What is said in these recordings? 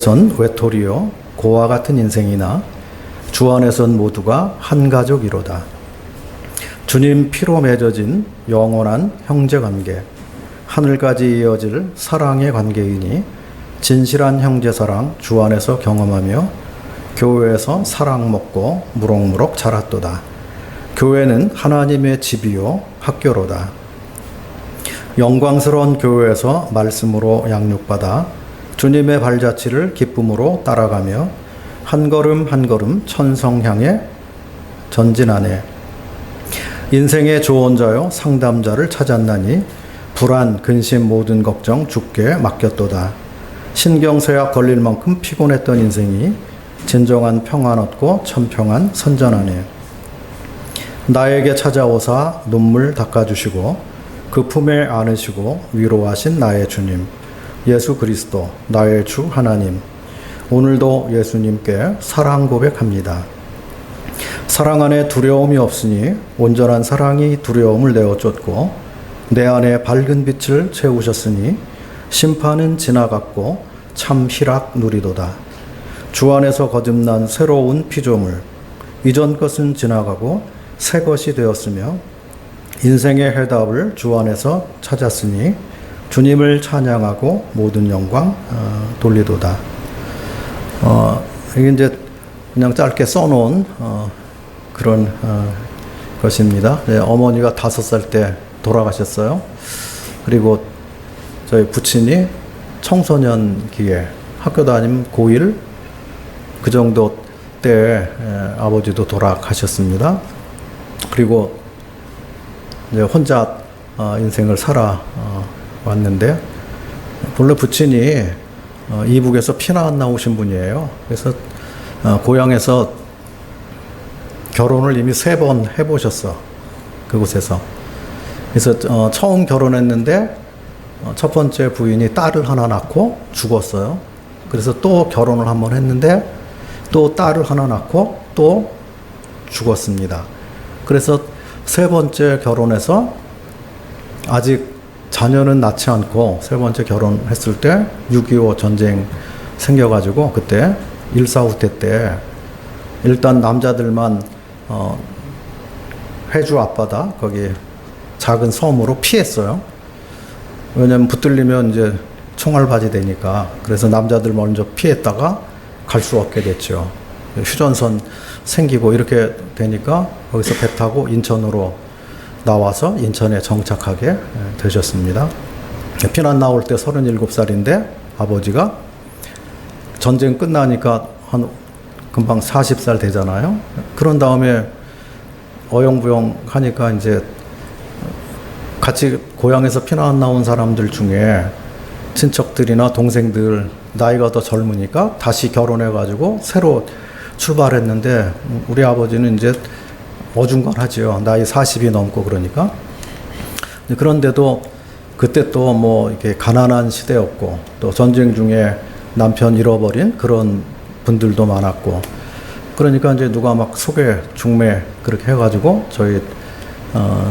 전 외톨이요 고와 같은 인생이나 주 안에선 모두가 한 가족이로다. 주님 피로 맺어진 영원한 형제관계, 하늘까지 이어질 사랑의 관계이니 진실한 형제사랑 주 안에서 경험하며 교회에서 사랑 먹고 무럭무럭 자랐도다. 교회는 하나님의 집이요 학교로다. 영광스러운 교회에서 말씀으로 양육받아 주님의 발자취를 기쁨으로 따라가며 한 걸음 한 걸음 천성향에 전진하네. 인생의 조언자요 상담자를 찾았나니 불안, 근심, 모든 걱정 주께 맡겼도다. 신경쇠약 걸릴 만큼 피곤했던 인생이 진정한 평안 얻고 천평안 선전하네. 나에게 찾아오사 눈물 닦아주시고 그 품에 안으시고 위로하신 나의 주님 예수 그리스도 나의 주 하나님, 오늘도 예수님께 사랑 고백합니다. 사랑 안에 두려움이 없으니 온전한 사랑이 두려움을 내어 쫓고 내 안에 밝은 빛을 채우셨으니 심판은 지나갔고 참 희락 누리도다. 주 안에서 거듭난 새로운 피조물, 이전 것은 지나가고 새 것이 되었으며 인생의 해답을 주 안에서 찾았으니 주님을 찬양하고 모든 영광 돌리도다. 이게 이제 그냥 짧게 써놓은 그런 것입니다. 네, 어머니가 5살 때 돌아가셨어요. 그리고 저희 부친이 청소년기에 학교 다니면 고1 그 정도 때 아버지도 돌아가셨습니다. 그리고 이제 혼자 인생을 살아 왔는데 본래 부친이 이북에서 피난 나오신 분이에요. 그래서 고향에서 결혼을 이미 3번 해보셨어. 그곳에서. 그래서 처음 결혼했는데 첫 번째 부인이 딸을 하나 낳고 죽었어요. 그래서 또 결혼을 한번 했는데 또 딸을 하나 낳고 또 죽었습니다. 그래서 3번째 결혼해서 아직 자녀는 낳지 않고 3번째 결혼했을 때 6.25 전쟁 생겨가지고 그때 1.4 후퇴 때 일단 남자들만 해주 앞바다 거기 작은 섬으로 피했어요. 왜냐면 붙들리면 이제 총알바지 되니까. 그래서 남자들 먼저 피했다가 갈 수 없게 됐죠. 휴전선 생기고 이렇게 되니까 거기서 배 타고 인천으로 나와서 인천에 정착하게 되셨습니다. 피난 나올 때 37살인데 아버지가 전쟁 끝나니까 한 금방 40살 되잖아요. 그런 다음에 어영부영 하니까 이제 같이 고향에서 피난 나온 사람들 중에 친척들이나 동생들 나이가 더 젊으니까 다시 결혼해가지고 새로 출발했는데 우리 아버지는 이제 어중간하지요. 나이 40이 넘고 그러니까. 그런데도 그때 또 뭐 이렇게 가난한 시대였고 또 전쟁 중에 남편 잃어버린 그런 분들도 많았고 그러니까 이제 누가 막 소개 중매 그렇게 해가지고 저희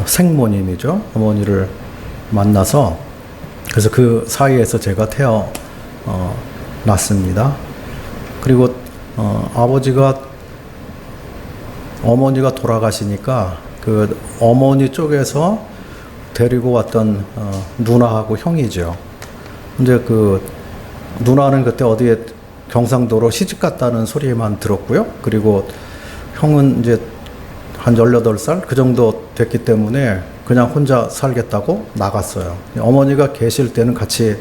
생모님이죠. 어머니를 만나서 그래서 그 사이에서 제가 태어났습니다. 그리고 아버지가 어머니가 돌아가시니까 그 어머니 쪽에서 데리고 왔던 누나하고 형이죠. 근데 그 누나는 그때 어디에 경상도로 시집 갔다는 소리만 들었고요. 그리고 형은 이제 한 18살 그 정도 됐기 때문에 그냥 혼자 살겠다고 나갔어요. 어머니가 계실 때는 같이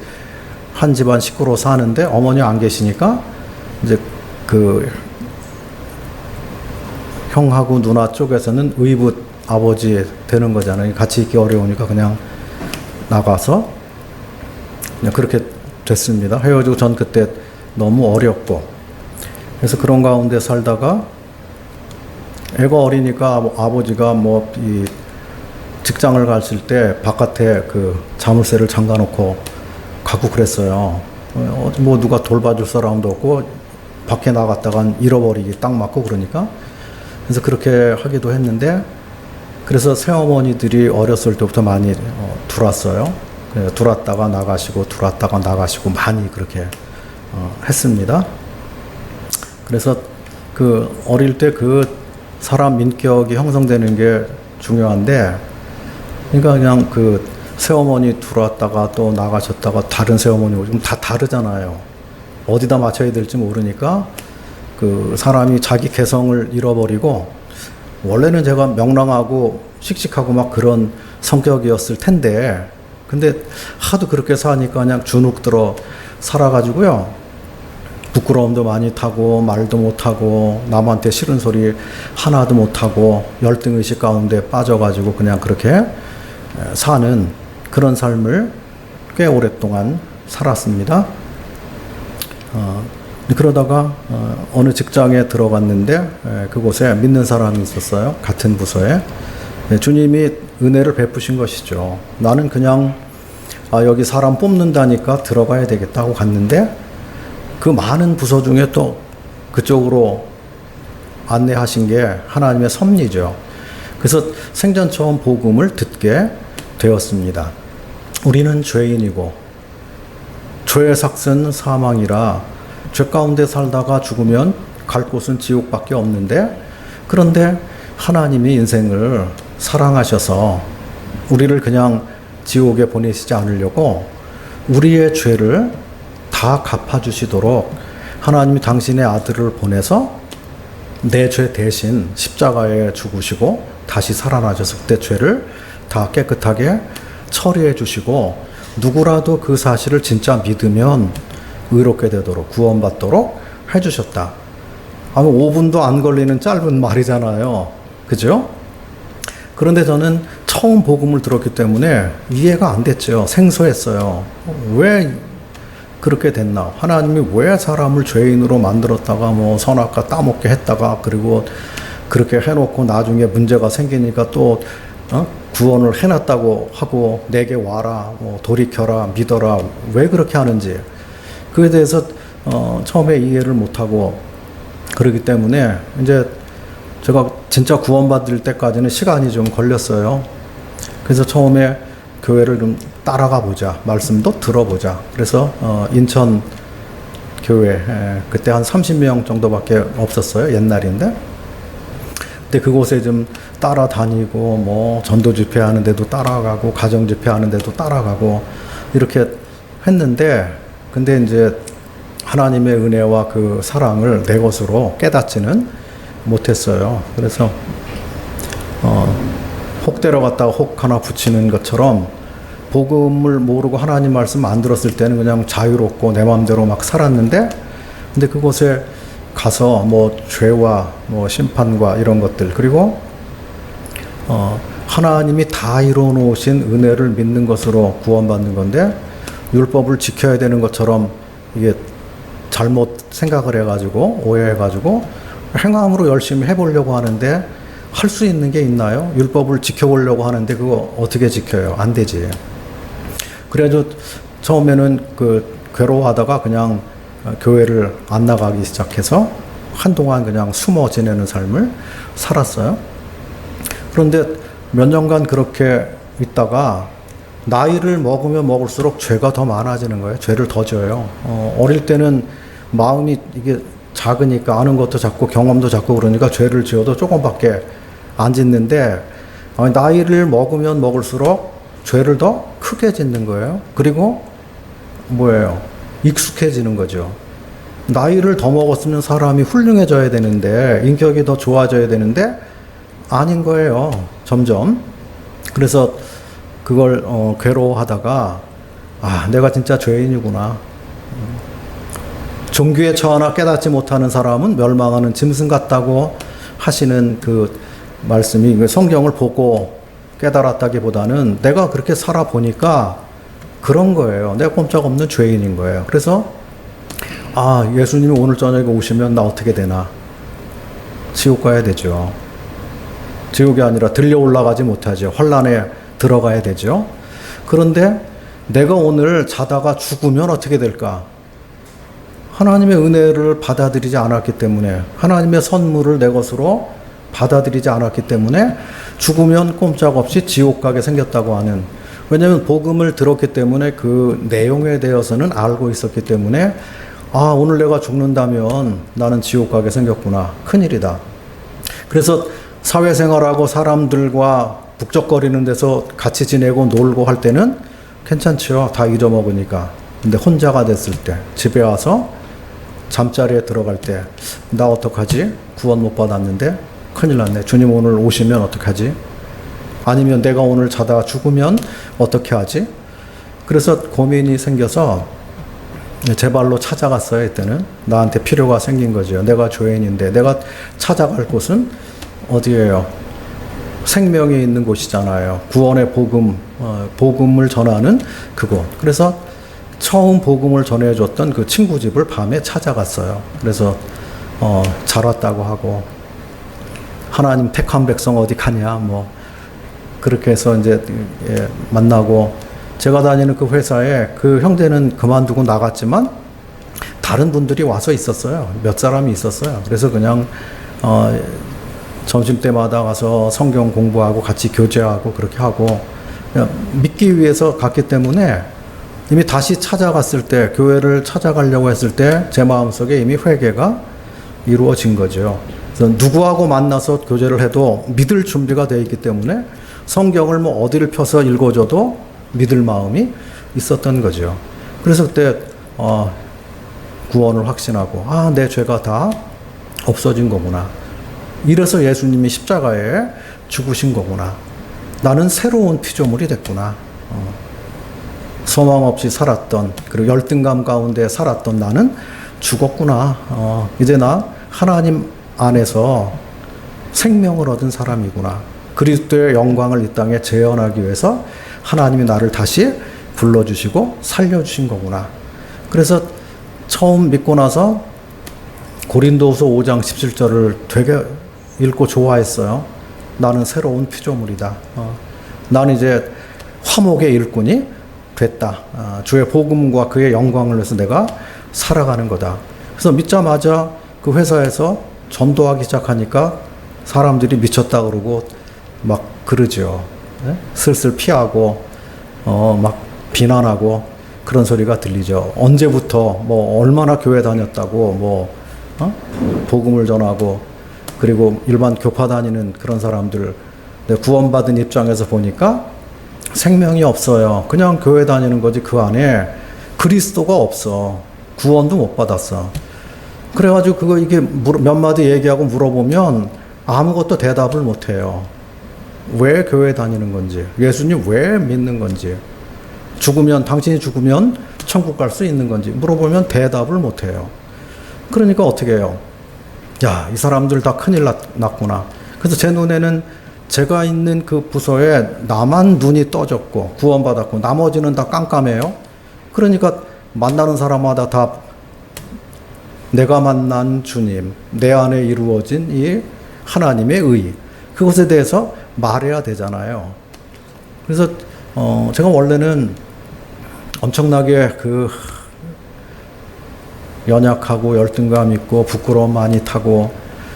한 집안 식구로 사는데 어머니 안 계시니까 이제 그 형하고 누나 쪽에서는 의붓 아버지 되는 거잖아요. 같이 있기 어려우니까 그냥 나가서 그냥 그렇게 됐습니다. 헤어지고 전 그때 너무 어렸고 그래서 그런 가운데 살다가 애가 어리니까 아버지가 뭐 이 직장을 갔을 때 바깥에 그 자물쇠를 잠가 놓고 가고 그랬어요. 뭐 누가 돌봐줄 사람도 없고 밖에 나갔다간 잃어버리기 딱 맞고 그러니까 그래서 그렇게 하기도 했는데 그래서 새어머니들이 어렸을 때부터 많이 들어왔어요. 들어왔다가 나가시고 들어왔다가 나가시고 많이 그렇게 했습니다. 그래서 그 어릴 때 그 사람 인격이 형성되는 게 중요한데, 그러니까 그냥 그 새어머니 들어왔다가 또 나가셨다가 다른 새어머니 오시면 다 다르잖아요. 어디다 맞춰야 될지 모르니까 그 사람이 자기 개성을 잃어버리고, 원래는 제가 명랑하고 씩씩하고 막 그런 성격이었을 텐데, 근데 하도 그렇게 사니까 그냥 주눅 들어 살아가지고요. 부끄러움도 많이 타고 말도 못하고 남한테 싫은 소리 하나도 못하고 열등의식 가운데 빠져가지고 그냥 그렇게 사는 그런 삶을 꽤 오랫동안 살았습니다. 그러다가 어느 직장에 들어갔는데 그곳에 믿는 사람이 있었어요. 같은 부서에. 주님이 은혜를 베푸신 것이죠. 나는 그냥 여기 사람 뽑는다니까 들어가야 되겠다고 갔는데, 그 많은 부서 중에 또 그쪽으로 안내하신 게 하나님의 섭리죠. 그래서 생전 처음 복음을 듣게 되었습니다. 우리는 죄인이고 죄의 삭은 사망이라 죄 가운데 살다가 죽으면 갈 곳은 지옥밖에 없는데, 그런데 하나님이 인생을 사랑하셔서 우리를 그냥 지옥에 보내시지 않으려고 우리의 죄를 다 갚아주시도록 하나님이 당신의 아들을 보내서 내 죄 대신 십자가에 죽으시고 다시 살아나셔서 그때 죄를 다 깨끗하게 처리해 주시고, 누구라도 그 사실을 진짜 믿으면 의롭게 되도록 구원받도록 해주셨다. 아마 5분도 안 걸리는 짧은 말이잖아요. 그죠? 그런데 저는 처음 복음을 들었기 때문에 이해가 안 됐죠. 생소했어요. 왜 그렇게 됐나? 하나님이 왜 사람을 죄인으로 만들었다가 뭐 선악과 따먹게 했다가 그리고 그렇게 해놓고 나중에 문제가 생기니까 또 구원을 해놨다고 하고 내게 와라, 뭐 돌이켜라, 믿어라, 왜 그렇게 하는지 그에 대해서 처음에 이해를 못하고, 그러기 때문에 이제 제가 진짜 구원받을 때까지는 시간이 좀 걸렸어요. 그래서 처음에 교회를 좀 따라가 보자, 말씀도 들어보자. 그래서 인천 교회, 그때 한 30명 정도밖에 없었어요. 옛날인데. 근데 그곳에 좀 따라다니고 뭐 전도 집회 하는 데도 따라가고 가정 집회 하는 데도 따라가고 이렇게 했는데, 근데 이제 하나님의 은혜와 그 사랑을 내 것으로 깨닫지는 못했어요. 그래서 혹 데려갔다가 혹 하나 붙이는 것처럼 복음을 모르고 하나님 말씀 안 들었을 때는 그냥 자유롭고 내 마음대로 막 살았는데, 근데 그곳에 가서 뭐 죄와 뭐 심판과 이런 것들, 그리고 하나님이 다 이루어 놓으신 은혜를 믿는 것으로 구원받는 건데, 율법을 지켜야 되는 것처럼 이게 잘못 생각을 해가지고 오해해가지고 행함으로 열심히 해보려고 하는데 할 수 있는 게 있나요? 율법을 지켜보려고 하는데 그거 어떻게 지켜요? 안 되지. 그래도 처음에는 그 괴로워하다가 그냥 교회를 안 나가기 시작해서 한동안 그냥 숨어 지내는 삶을 살았어요. 그런데 몇 년간 그렇게 있다가 나이를 먹으면 먹을수록 죄가 더 많아지는 거예요. 죄를 더 져요. 어릴 때는 마음이 이게 작으니까 아는 것도 작고 경험도 작고 그러니까 죄를 지어도 조금밖에 안 짓는데, 나이를 먹으면 먹을수록 죄를 더 크게 짓는 거예요. 그리고 뭐예요? 익숙해지는 거죠. 나이를 더 먹었으면 사람이 훌륭해져야 되는데, 인격이 더 좋아져야 되는데 아닌 거예요. 점점. 그래서 그걸 괴로워하다가 내가 진짜 죄인이구나. 종교에 처하나 깨닫지 못하는 사람은 멸망하는 짐승 같다고 하시는 그 말씀이 성경을 보고 깨달았다기보다는 내가 그렇게 살아보니까 그런 거예요. 내가 꼼짝없는 죄인인 거예요. 그래서 예수님이 오늘 저녁에 오시면 나 어떻게 되나? 지옥 가야 되죠. 지옥이 아니라 들려 올라가지 못하죠. 환란에 들어가야 되죠. 그런데 내가 오늘 자다가 죽으면 어떻게 될까? 하나님의 은혜를 받아들이지 않았기 때문에, 하나님의 선물을 내 것으로 받아들이지 않았기 때문에 죽으면 꼼짝없이 지옥 가게 생겼다고 하는, 왜냐하면 복음을 들었기 때문에 그 내용에 대해서는 알고 있었기 때문에 아, 오늘 내가 죽는다면 나는 지옥 가게 생겼구나. 큰일이다. 그래서 사회생활하고 사람들과 북적거리는 데서 같이 지내고 놀고 할 때는 괜찮죠. 다 잊어먹으니까. 근데 혼자가 됐을 때, 집에 와서 잠자리에 들어갈 때, 나 어떡하지? 구원 못 받았는데 큰일 났네. 주님 오늘 오시면 어떡하지? 아니면 내가 오늘 자다가 죽으면 어떻게 하지? 그래서 고민이 생겨서 제 발로 찾아갔어요. 이때는 나한테 필요가 생긴 거죠. 내가 죄인인데 내가 찾아갈 곳은 어디예요? 생명이 있는 곳이잖아요. 구원의 복음, 복음을 전하는 그곳. 그래서 처음 복음을 전해줬던 그 친구 집을 밤에 찾아갔어요. 그래서 잘 왔다고 하고, 하나님 택한 백성 어디 가냐 뭐 그렇게 해서 이제 만나고, 제가 다니는 그 회사에 그 형제는 그만두고 나갔지만 다른 분들이 와서 있었어요. 몇 사람이 있었어요. 그래서 그냥 점심때마다 와서 성경 공부하고 같이 교제하고 그렇게 하고, 믿기 위해서 갔기 때문에 이미 다시 찾아갔을 때, 교회를 찾아가려고 했을 때 제 마음속에 이미 회개가 이루어진 거죠. 그래서 누구하고 만나서 교제를 해도 믿을 준비가 되어 있기 때문에 성경을 뭐 어디를 펴서 읽어줘도 믿을 마음이 있었던 거죠. 그래서 그때 구원을 확신하고, 아, 내 죄가 다 없어진 거구나. 이래서 예수님이 십자가에 죽으신 거구나. 나는 새로운 피조물이 됐구나. 소망 없이 살았던, 그리고 열등감 가운데 살았던 나는 죽었구나. 이제 나 하나님 안에서 생명을 얻은 사람이구나. 그리스도의 영광을 이 땅에 재현하기 위해서 하나님이 나를 다시 불러주시고 살려주신 거구나. 그래서 처음 믿고 나서 고린도후서 5장 17절을 되게 읽고 좋아했어요. 나는 새로운 피조물이다. 나는 이제 화목의 일꾼이 됐다. 주의 복음과 그의 영광을 위해서 내가 살아가는 거다. 그래서 믿자마자 그 회사에서 전도하기 시작하니까 사람들이 미쳤다 그러고 막 그러죠. 네? 슬슬 피하고 막 비난하고 그런 소리가 들리죠. 언제부터 뭐 얼마나 교회 다녔다고 뭐 복음을 전하고, 그리고 일반 교파 다니는 그런 사람들, 구원받은 입장에서 보니까 생명이 없어요. 그냥 교회 다니는 거지 그 안에 그리스도가 없어. 구원도 못 받았어. 그래가지고 그거 이게 몇 마디 얘기하고 물어보면 아무것도 대답을 못 해요. 왜 교회 다니는 건지, 예수님 왜 믿는 건지, 당신이 죽으면 천국 갈 수 있는 건지 물어보면 대답을 못 해요. 그러니까 어떻게 해요? 야, 이 사람들 다 큰일 났구나. 그래서 제 눈에는 제가 있는 그 부서에 나만 눈이 떠졌고 구원받았고 나머지는 다 깜깜해요. 그러니까 만나는 사람마다 다 내가 만난 주님, 내 안에 이루어진 이 하나님의 의, 그것에 대해서 말해야 되잖아요. 그래서 제가 원래는 엄청나게 연약하고 열등감 있고 부끄러움 많이 타고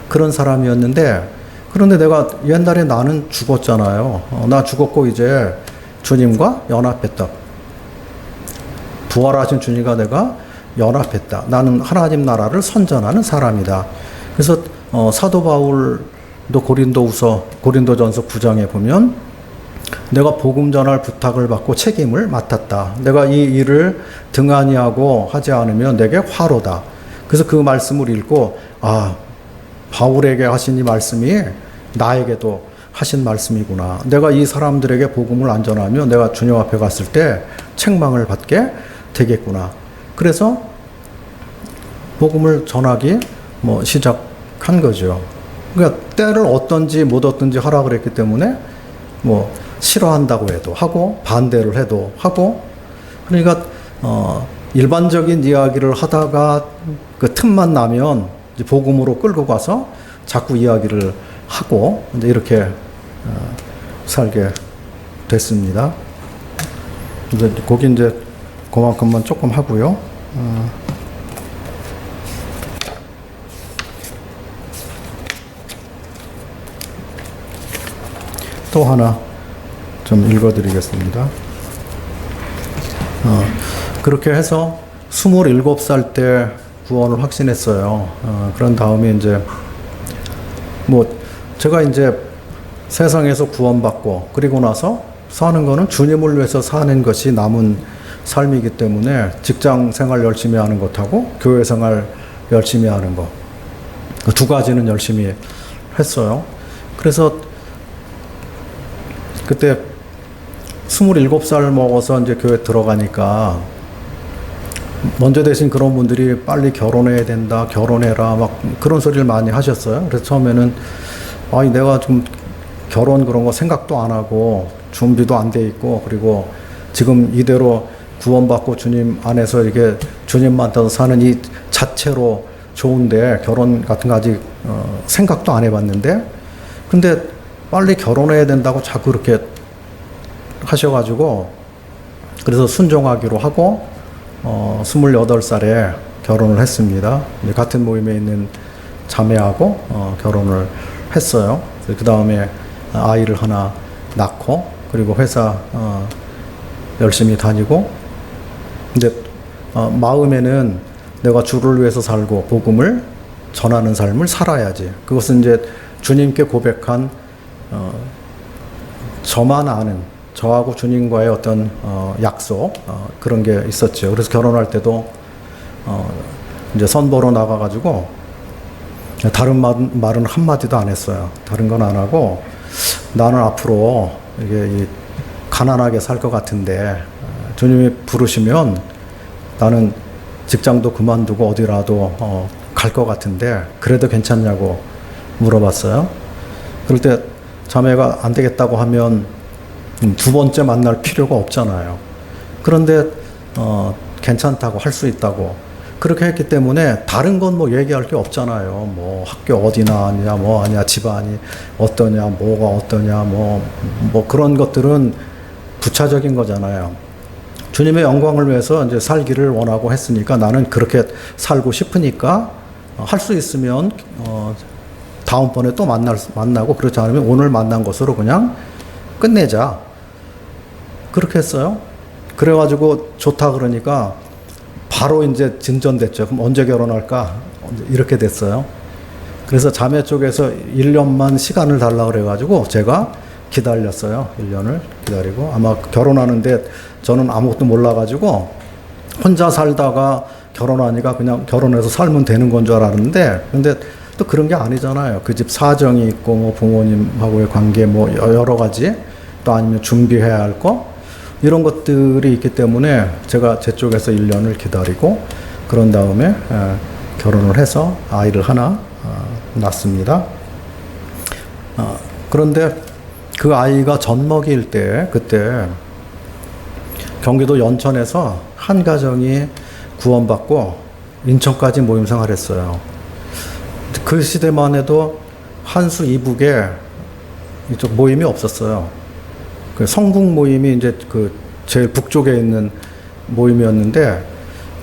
그런 사람이었는데, 그런데 내가 옛날에 나는 죽었잖아요. 나 죽었고 이제 주님과 연합했다. 부활하신 주님과 내가 연합했다. 나는 하나님 나라를 선전하는 사람이다. 그래서 사도 바울도 고린도전서 9장에 보면 내가 복음 전할 부탁을 받고 책임을 맡았다. 내가 이 일을 등한히 하고 하지 않으면 내게 화로다. 그래서 그 말씀을 읽고, 아, 바울에게 하신 이 말씀이 나에게도 하신 말씀이구나. 내가 이 사람들에게 복음을 안 전하면 내가 주님 앞에 갔을 때 책망을 받게 되겠구나. 그래서 복음을 전하기 시작한 거죠. 그러니까 때를 얻든지 못 얻든지 하라 그랬기 때문에 싫어한다고 해도 하고 반대를 해도 하고, 그러니까 일반적인 이야기를 하다가 그 틈만 나면 이제 복음으로 끌고 가서 자꾸 이야기를 하고 이제 이렇게 살게 됐습니다. 이제 거기 이제 그만큼만 조금 하고요. 또 하나 좀 읽어드리겠습니다. 그렇게 해서 27살 때 구원을 확신했어요. 그런 다음에 이제 뭐 제가 이제 세상에서 구원받고 그리고 나서 사는 거는 주님을 위해서 사는 것이 남은 삶이기 때문에 직장 생활 열심히 하는 것하고 교회 생활 열심히 하는 거, 그 두 가지는 열심히 했어요. 그래서 그때 27살 먹어서 이제 교회 들어가니까 먼저 되신 그런 분들이 빨리 결혼해야 된다, 결혼해라, 막 그런 소리를 많이 하셨어요. 그래서 처음에는 아니 내가 좀 결혼 그런 거 생각도 안 하고 준비도 안 돼 있고 그리고 지금 이대로 구원받고 주님 안에서 이렇게 주님 만나서 사는 이 자체로 좋은데 결혼 같은 거 아직 생각도 안 해봤는데 근데 빨리 결혼해야 된다고 자꾸 그렇게 하셔가지고 그래서 순종하기로 하고 28살에 결혼을 했습니다. 같은 모임에 있는 자매하고 결혼을 했어요. 그 다음에 아이를 하나 낳고 그리고 회사 열심히 다니고 근데 마음에는 내가 주를 위해서 살고 복음을 전하는 삶을 살아야지. 그것은 이제 주님께 고백한 저만 아는 저하고 주님과의 어떤 약속 그런 게 있었죠. 그래서 결혼할 때도 이제 선보러 나가가지고 다른 말은 한마디도 안 했어요. 다른 건 안 하고 나는 앞으로 이게 가난하게 살 것 같은데 주님이 부르시면 나는 직장도 그만두고 어디라도 갈 것 같은데 그래도 괜찮냐고 물어봤어요. 그럴 때 자매가 안 되겠다고 하면 두 번째 만날 필요가 없잖아요. 그런데 괜찮다고 할 수 있다고 그렇게 했기 때문에 다른 건 뭐 얘기할 게 없잖아요. 뭐 학교 어디 나왔냐, 뭐 아니야, 집안이 어떠냐, 뭐가 어떠냐, 뭐 그런 것들은 부차적인 거잖아요. 주님의 영광을 위해서 이제 살기를 원하고 했으니까 나는 그렇게 살고 싶으니까 할 수 있으면 다음번에 또 만나고 그렇지 않으면 오늘 만난 것으로 그냥 끝내자. 그렇게 했어요. 그래가지고 좋다 그러니까 바로 이제 진전됐죠. 그럼 언제 결혼할까? 이렇게 됐어요. 그래서 자매 쪽에서 1년만 시간을 달라고 그래가지고 제가 기다렸어요. 1년을 기다리고 아마 결혼하는데 저는 아무것도 몰라가지고 혼자 살다가 결혼하니까 그냥 결혼해서 살면 되는 건 줄 알았는데 근데 또 그런 게 아니잖아요. 그 집 사정이 있고 뭐 부모님하고의 관계 뭐 여러 가지 또 아니면 준비해야 할 거 이런 것들이 있기 때문에 제가 제 쪽에서 1년을 기다리고 그런 다음에 결혼을 해서 아이를 하나 낳습니다. 그런데 그 아이가 젖먹이일 때 그때 경기도 연천에서 한 가정이 구원받고 인천까지 모임 생활을 했어요. 그 시대만 해도 한수 이북에 이쪽 모임이 없었어요. 그 성북 모임이 이제 그 제일 북쪽에 있는 모임이었는데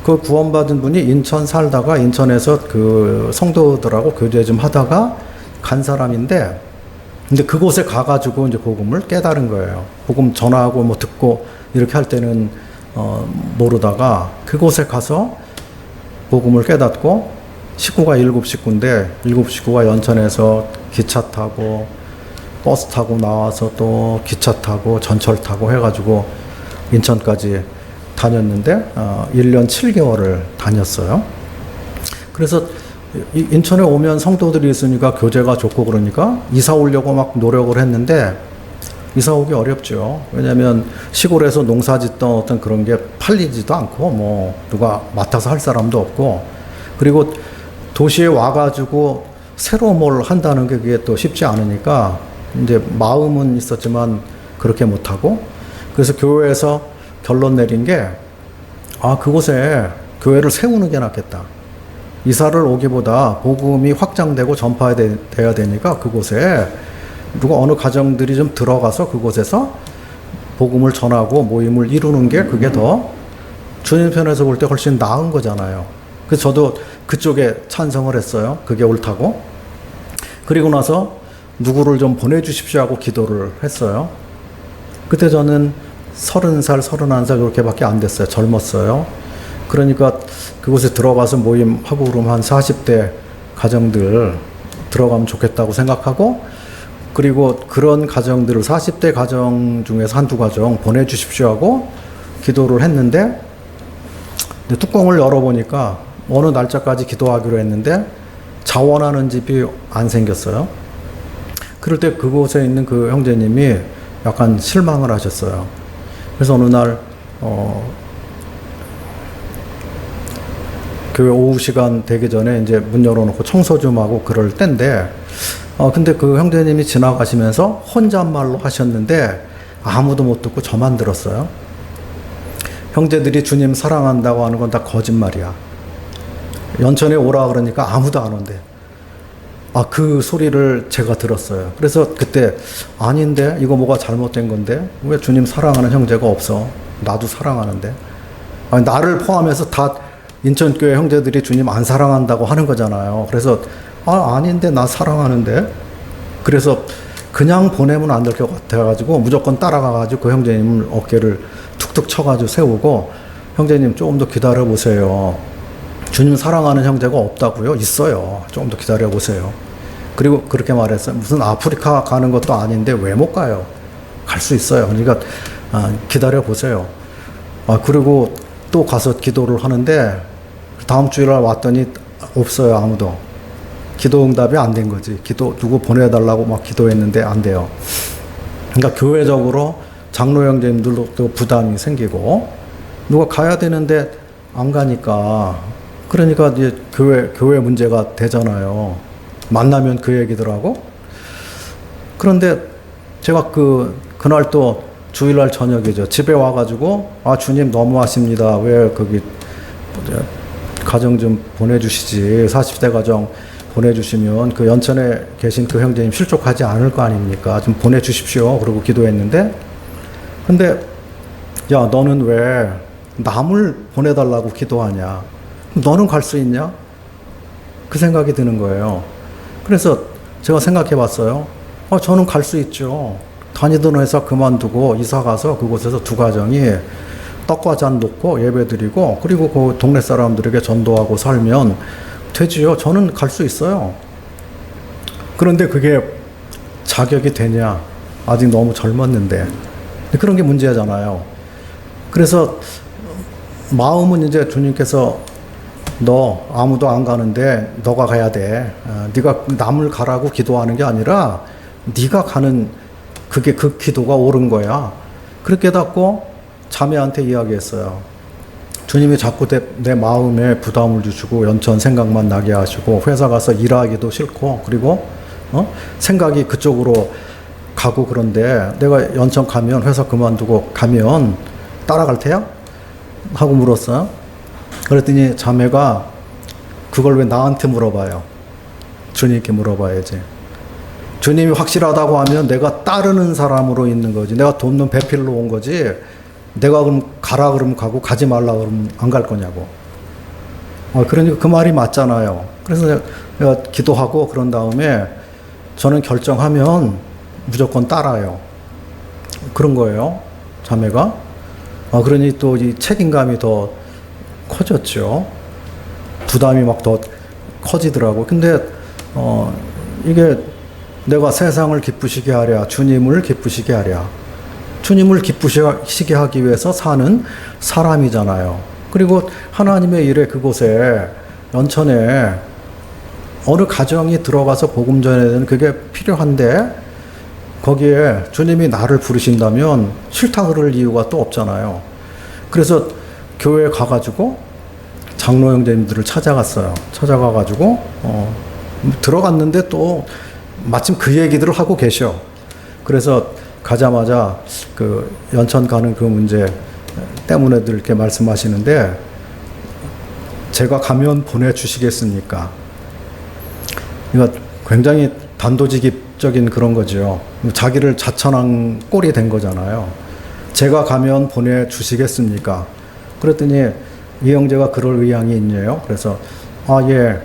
그 구원받은 분이 인천 살다가 인천에서 그 성도들하고 교제 좀 하다가 간 사람인데 근데 그곳에 가가지고 이제 복음을 깨달은 거예요. 복음 전하고 뭐 듣고 이렇게 할 때는 모르다가 그곳에 가서 복음을 깨닫고 식구가 7식구인데 7식구가 연천에서 기차 타고 버스 타고 나와서 또 기차 타고 전철 타고 해가지고 인천까지 다녔는데 1년 7개월을 다녔어요. 그래서 인천에 오면 성도들이 있으니까 교제가 좋고 그러니까 이사 오려고 막 노력을 했는데 이사 오기 어렵죠. 왜냐하면 시골에서 농사 짓던 어떤 그런 게 팔리지도 않고 뭐 누가 맡아서 할 사람도 없고 그리고 도시에 와가지고 새로 뭘 한다는 게 그게 또 쉽지 않으니까 이제 마음은 있었지만 그렇게 못하고 그래서 교회에서 결론 내린 게 그곳에 교회를 세우는 게 낫겠다. 이사를 오기보다 복음이 확장되고 전파돼야 되니까 그곳에 누가 어느 가정들이 좀 들어가서 그곳에서 복음을 전하고 모임을 이루는 게 그게 더 주님 편에서 볼 때 훨씬 나은 거잖아요. 그래서 저도 그쪽에 찬성을 했어요. 그게 옳다고. 그리고 나서 누구를 좀 보내주십시오 하고 기도를 했어요. 그때 저는 30살, 31살 그렇게밖에 안 됐어요. 젊었어요. 그러니까 그곳에 들어가서 모임하고 그러면 한 40대 가정들 들어가면 좋겠다고 생각하고, 그리고 그런 가정들을 40대 가정 중에서 한두 가정 보내주십시오 하고 기도를 했는데, 뚜껑을 열어보니까 어느 날짜까지 기도하기로 했는데 자원하는 집이 안 생겼어요. 그럴 때 그곳에 있는 그 형제님이 약간 실망을 하셨어요. 그래서 어느 날 교회 오후 시간 되기 전에 이제 문 열어놓고 청소 좀 하고 그럴 때인데, 근데 그 형제님이 지나가시면서 혼잣말로 하셨는데 아무도 못 듣고 저만 들었어요. 형제들이 주님 사랑한다고 하는 건 다 거짓말이야. 연천에 오라 그러니까 아무도 안 온대. 그 소리를 제가 들었어요. 그래서 그때 아닌데 이거 뭐가 잘못된 건데 왜 주님 사랑하는 형제가 없어? 나도 사랑하는데. 나를 포함해서 다 인천교회 형제들이 주님 안 사랑한다고 하는 거잖아요. 그래서 아닌데 나 사랑하는데. 그래서 그냥 보내면 안 될 것 같아가지고 무조건 따라가가지고 그 형제님을 어깨를 툭툭 쳐가지고 세우고, 형제님 조금 더 기다려 보세요. 주님 사랑하는 형제가 없다고요? 있어요. 조금 더 기다려 보세요. 그리고 그렇게 말했어요. 무슨 아프리카 가는 것도 아닌데 왜 못 가요? 갈 수 있어요. 그러니까 기다려 보세요. 그리고 또 가서 기도를 하는데 다음 주일날 왔더니 없어요. 아무도. 기도 응답이 안 된 거지. 누구 보내달라고 막 기도했는데 안 돼요. 그러니까 교회적으로 장로 형제님들도 부담이 생기고, 누가 가야 되는데 안 가니까, 그러니까 이제 교회 문제가 되잖아요. 만나면 그 얘기더라고. 그런데 제가 그날 또 주일날 저녁이죠. 집에 와가지고, 주님 너무하십니다. 왜 거기 가정 좀 보내주시지. 40대 가정 보내주시면 그 연천에 계신 그 형제님 실족하지 않을 거 아닙니까? 좀 보내주십시오. 그러고 기도했는데, 근데 야, 너는 왜 남을 보내달라고 기도하냐? 너는 갈 수 있냐? 그 생각이 드는 거예요. 그래서 제가 생각해 봤어요. 저는 갈 수 있죠. 다니던 회사 그만두고 이사 가서 그곳에서 두 가정이 떡과 잔 놓고 예배 드리고, 그리고 그 동네 사람들에게 전도하고 살면 되지요. 저는 갈 수 있어요. 그런데 그게 자격이 되냐? 아직 너무 젊었는데. 그런 게 문제잖아요. 그래서 마음은 이제 주님께서 너 아무도 안 가는데 너가 가야 돼. 네가 남을 가라고 기도하는 게 아니라 네가 가는 그게 그 기도가 옳은 거야. 그렇게 깨닫고 자매한테 이야기했어요. 주님이 자꾸 내 마음에 부담을 주시고 연천 생각만 나게 하시고 회사 가서 일하기도 싫고, 그리고 생각이 그쪽으로 가고, 그런데 내가 연천 가면 회사 그만두고 가면 따라갈 테야? 하고 물었어요. 그랬더니 자매가 그걸 왜 나한테 물어봐요? 주님께 물어봐야지. 주님이 확실하다고 하면 내가 따르는 사람으로 있는 거지. 내가 돕는 배필로 온 거지. 내가 그럼 가라 그러면 가고 가지 말라 그러면 안 갈 거냐고. 그러니까 그 말이 맞잖아요. 그래서 내가 기도하고 그런 다음에 저는 결정하면 무조건 따라요. 그런 거예요. 자매가. 그러니 또 이 책임감이 더 커졌죠. 부담이 막 더 커지더라고. 근데 이게 내가 세상을 기쁘시게 하랴, 주님을 기쁘시게 하랴. 주님을 기쁘시게 하기 위해서 사는 사람이잖아요. 그리고 하나님의 일에 그곳에 연천에 어느 가정이 들어가서 복음 전해야 되는 그게 필요한데, 거기에 주님이 나를 부르신다면 싫다 그럴 이유가 또 없잖아요. 그래서 교회에 가가지고 장로 형제님들을 찾아갔어요. 찾아가가지고 들어갔는데 또 마침 그 얘기들을 하고 계셔. 그래서 가자마자 그 연천 가는 그 문제 때문에도 이렇게 말씀하시는데, 제가 가면 보내주시겠습니까? 그러니까 굉장히 단도직입적인 그런 거죠. 자기를 자천한 꼴이 된 거잖아요. 제가 가면 보내주시겠습니까? 그랬더니 이 형제가 그럴 의향이 있네요. 그래서 예,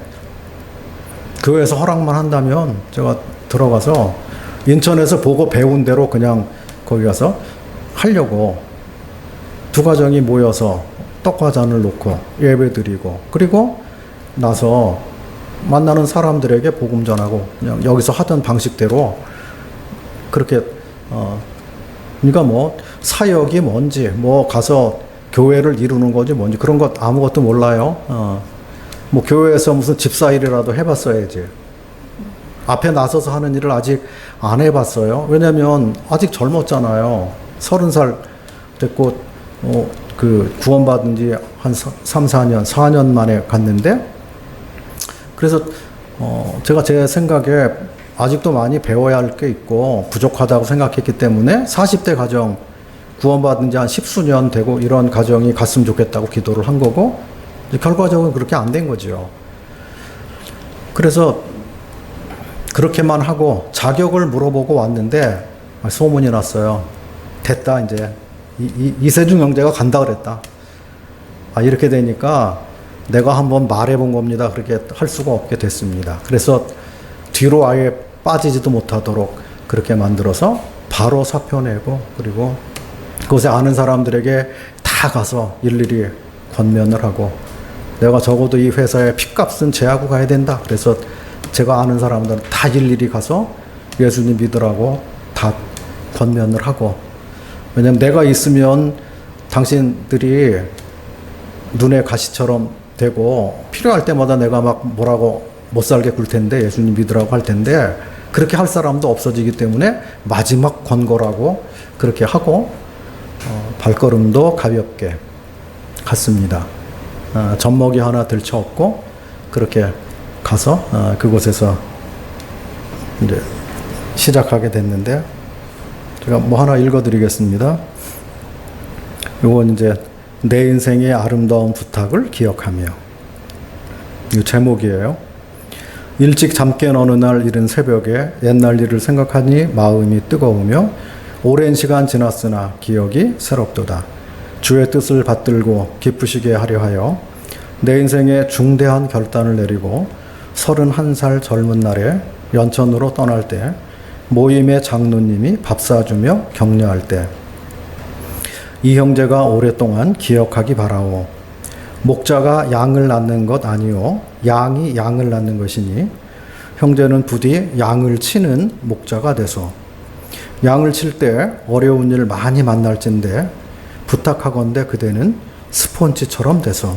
교회에서 허락만 한다면 제가 들어가서 인천에서 보고 배운 대로 그냥 거기 가서 하려고. 두 가정이 모여서 떡과 잔을 놓고 예배 드리고 그리고 나서 만나는 사람들에게 복음 전하고 그냥 여기서 하던 방식대로 그렇게 그러니까 뭐 사역이 뭔지 뭐 가서 교회를 이루는 건지 뭔지 그런 것 아무것도 몰라요. 뭐 교회에서 무슨 집사일이라도 해봤어야지. 앞에 나서서 하는 일을 아직 안 해봤어요. 왜냐면 아직 젊었잖아요. 30살 됐고 그 구원받은 지 한 3, 4년, 4년 만에 갔는데 그래서 제가 제 생각에 아직도 많이 배워야 할 게 있고 부족하다고 생각했기 때문에 40대 가정 구원받은 지 한 10수년 되고 이런 가정이 갔으면 좋겠다고 기도를 한 거고 결과적으로 그렇게 안 된 거죠. 그래서 그렇게만 하고 자격을 물어보고 왔는데 소문이 났어요. 됐다 이제 이세중 형제가 간다 그랬다. 이렇게 되니까 내가 한번 말해본 겁니다. 그렇게 할 수가 없게 됐습니다. 그래서 뒤로 아예 빠지지도 못하도록 그렇게 만들어서 바로 사표 내고 그리고 그곳에 아는 사람들에게 다 가서 일일이 권면을 하고 내가 적어도 이 회사에 핏값은 제하고 가야 된다. 그래서 제가 아는 사람들은 다 일일이 가서 예수님 믿으라고 다 권면을 하고 왜냐면 내가 있으면 당신들이 눈에 가시처럼 되고 필요할 때마다 내가 막 뭐라고 못 살게 굴 텐데 예수님 믿으라고 할 텐데 그렇게 할 사람도 없어지기 때문에 마지막 권고라고 그렇게 하고 발걸음도 가볍게 갔습니다. 젖먹이 하나 들쳐 없고 그렇게 가서 그곳에서 이제 시작하게 됐는데 제가 뭐 하나 읽어드리겠습니다. 이건 이제 내 인생의 아름다운 부탁을 기억하며 이 제목이에요. 일찍 잠 깬 어느 날 이른 새벽에 옛날 일을 생각하니 마음이 뜨거우며 오랜 시간 지났으나 기억이 새롭도다. 주의 뜻을 받들고 기쁘시게 하려 하여 내 인생에 중대한 결단을 내리고 31살 젊은 날에 연천으로 떠날 때 모임의 장로님이 밥 사주며 격려할 때 이 형제가 오랫동안 기억하기 바라오. 목자가 양을 낳는 것 아니오 양이 양을 낳는 것이니 형제는 부디 양을 치는 목자가 돼서 양을 칠 때 어려운 일 많이 만날진데 부탁하건대 그대는 스폰지처럼 돼서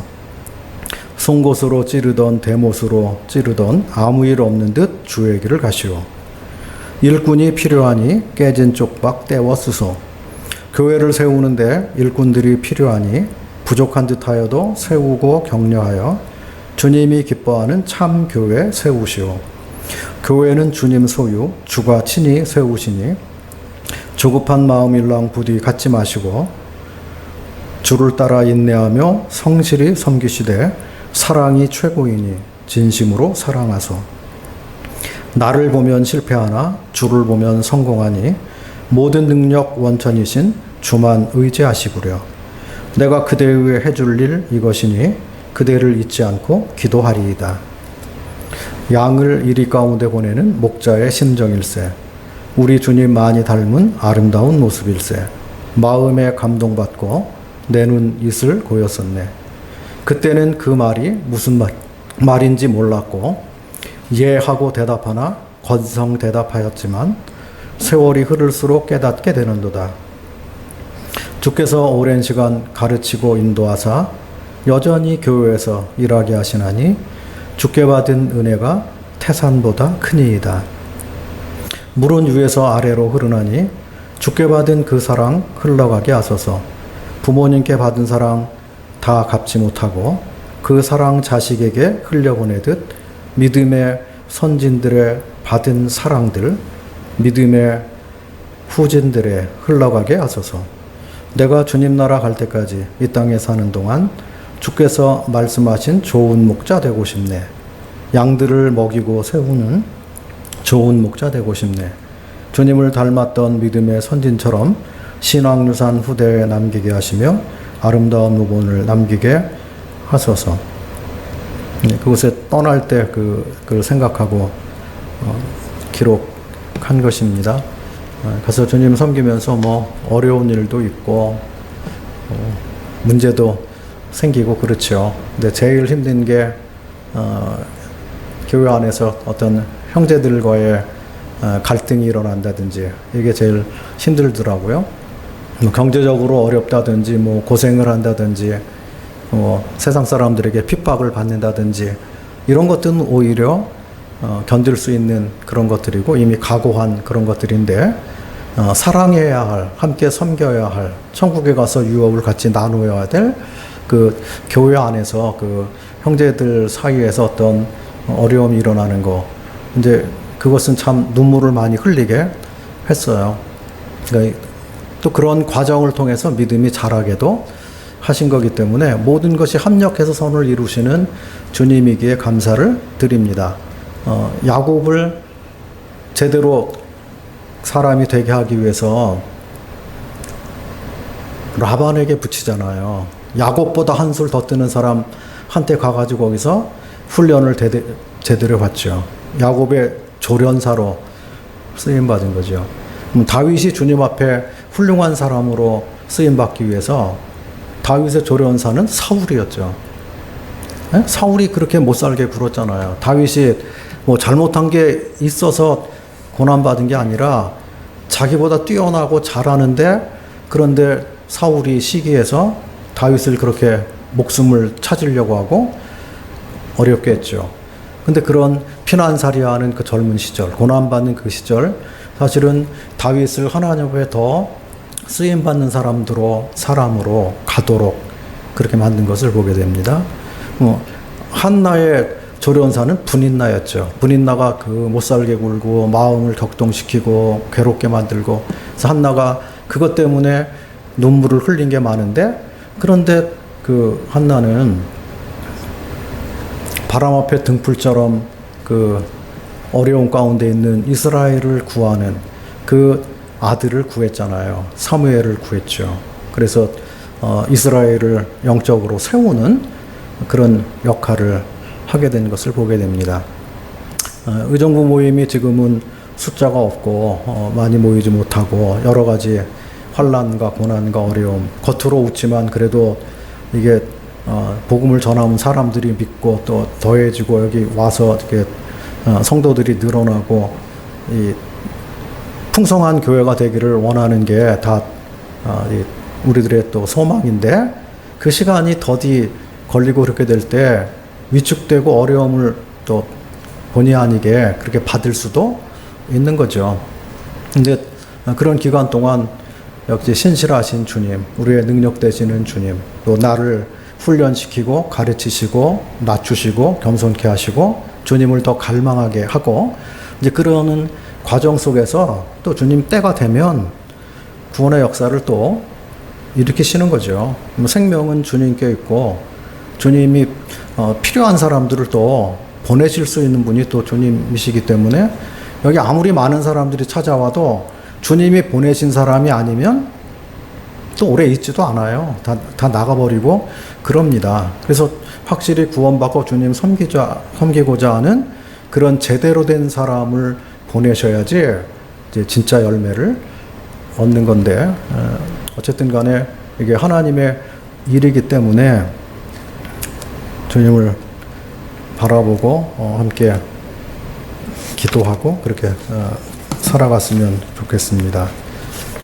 송곳으로 찌르던 대못으로 찌르던 아무 일 없는 듯 주의 길을 가시오. 일꾼이 필요하니 깨진 쪽박 떼워 쓰소. 교회를 세우는데 일꾼들이 필요하니 부족한 듯하여도 세우고 격려하여 주님이 기뻐하는 참 교회 세우시오. 교회는 주님 소유 주가 친히 세우시니 조급한 마음일랑 부디 갖지 마시고 주를 따라 인내하며 성실히 섬기시되 사랑이 최고이니 진심으로 사랑하소. 나를 보면 실패하나 주를 보면 성공하니 모든 능력 원천이신 주만 의지하시구려. 내가 그대 위해 해줄 일 이것이니 그대를 잊지 않고 기도하리이다. 양을 이리 가운데 보내는 목자의 심정일세. 우리 주님 많이 닮은 아름다운 모습일세. 마음에 감동받고 내 눈 이슬 고였었네. 그때는 그 말이 무슨 말인지 몰랐고 예 하고 대답하나 건성 대답하였지만 세월이 흐를수록 깨닫게 되는도다. 주께서 오랜 시간 가르치고 인도하사 여전히 교회에서 일하게 하시나니 주께 받은 은혜가 태산보다 크니이다. 물은 위에서 아래로 흐르나니 주께 받은 그 사랑 흘러가게 하소서. 부모님께 받은 사랑 다 갚지 못하고 그 사랑 자식에게 흘려보내듯 믿음의 선진들의 받은 사랑들 믿음의 후진들의 흘러가게 하소서. 내가 주님 나라 갈 때까지 이 땅에 사는 동안 주께서 말씀하신 좋은 목자 되고 싶네. 양들을 먹이고 세우는 좋은 목자 되고 싶네. 주님을 닮았던 믿음의 선진처럼 신앙유산 후대에 남기게 하시며 아름다운 무본을 남기게 하소서. 그곳에 떠날 때 그걸 생각하고 기록한 것입니다. 가서 주님 섬기면서 뭐 어려운 일도 있고 문제도 생기고 그렇죠. 근데 제일 힘든 게 교회 안에서 어떤 형제들과의 갈등이 일어난다든지 이게 제일 힘들더라고요. 뭐 경제적으로 어렵다든지 뭐 고생을 한다든지 세상 사람들에게 핍박을 받는다든지 이런 것들은 오히려 견딜 수 있는 그런 것들이고 이미 각오한 그런 것들인데 사랑해야 할, 함께 섬겨야 할, 천국에 가서 유업을 같이 나누어야 될 그 교회 안에서 그 형제들 사이에서 어떤 어려움이 일어나는 거, 이제 그것은 참 눈물을 많이 흘리게 했어요. 그러니까 또 그런 과정을 통해서 믿음이 자라게도 하신 거기 때문에 모든 것이 합력해서 선을 이루시는 주님이기에 감사를 드립니다. 야곱을 제대로 사람이 되게 하기 위해서 라반에게 붙이잖아요. 야곱보다 한술 더 뜨는 사람한테 가가지고 거기서 훈련을 제대로 받죠. 야곱의 조련사로 쓰임받은 거죠. 다윗이 주님 앞에 훌륭한 사람으로 쓰임받기 위해서 다윗의 조련사는 사울이었죠. 네? 사울이 그렇게 못살게 굴었잖아요. 다윗이 뭐 잘못한 게 있어서 고난받은 게 아니라 자기보다 뛰어나고 잘하는데 그런데 사울이 시기해서 다윗을 그렇게 목숨을 찾으려고 하고 어렵게 했죠. 근데 그런 피난살이하는 그 젊은 시절, 고난받는 그 시절, 사실은 다윗을 하나님 앞에 더 쓰임받는 사람으로 가도록 그렇게 만든 것을 보게 됩니다. 한나의 조련사는 분인나였죠. 분인나가 그 못살게 굴고 마음을 격동시키고 괴롭게 만들고, 그래서 한나가 그것 때문에 눈물을 흘린 게 많은데, 그런데 그 한나는 바람 앞에 등불처럼 그 어려운 가운데 있는 이스라엘을 구하는 그 아들을 구했잖아요. 사무엘을 구했죠. 그래서 이스라엘을 영적으로 세우는 그런 역할을 하게 된 것을 보게 됩니다. 의정부 모임이 지금은 숫자가 없고 많이 모이지 못하고 여러 가지 환난과 고난과 어려움, 겉으로 웃지만 그래도 이게 복음을 전하면 사람들이 믿고 또 더해지고 여기 와서 이렇게 성도들이 늘어나고 이 풍성한 교회가 되기를 원하는 게 다 우리들의 또 소망인데, 그 시간이 더디 걸리고 그렇게 될 때 위축되고 어려움을 또 본의 아니게 그렇게 받을 수도 있는 거죠. 근데 그런 기간 동안 역시 신실하신 주님, 우리의 능력 되시는 주님, 또 나를 훈련시키고 가르치시고 낮추시고 겸손케 하시고 주님을 더 갈망하게 하고, 이제 그러는 과정 속에서 또 주님 때가 되면 구원의 역사를 또 일으키시는 거죠. 생명은 주님께 있고 주님이 필요한 사람들을 또 보내실 수 있는 분이 또 주님이시기 때문에 여기 아무리 많은 사람들이 찾아와도 주님이 보내신 사람이 아니면 또 오래 있지도 않아요. 다 나가버리고 그럽니다. 그래서 확실히 구원받고 주님 섬기고자 하는 그런 제대로 된 사람을 보내셔야지 이제 진짜 열매를 얻는 건데, 어쨌든 간에 이게 하나님의 일이기 때문에 주님을 바라보고 함께 기도하고 그렇게 살아갔으면 좋겠습니다.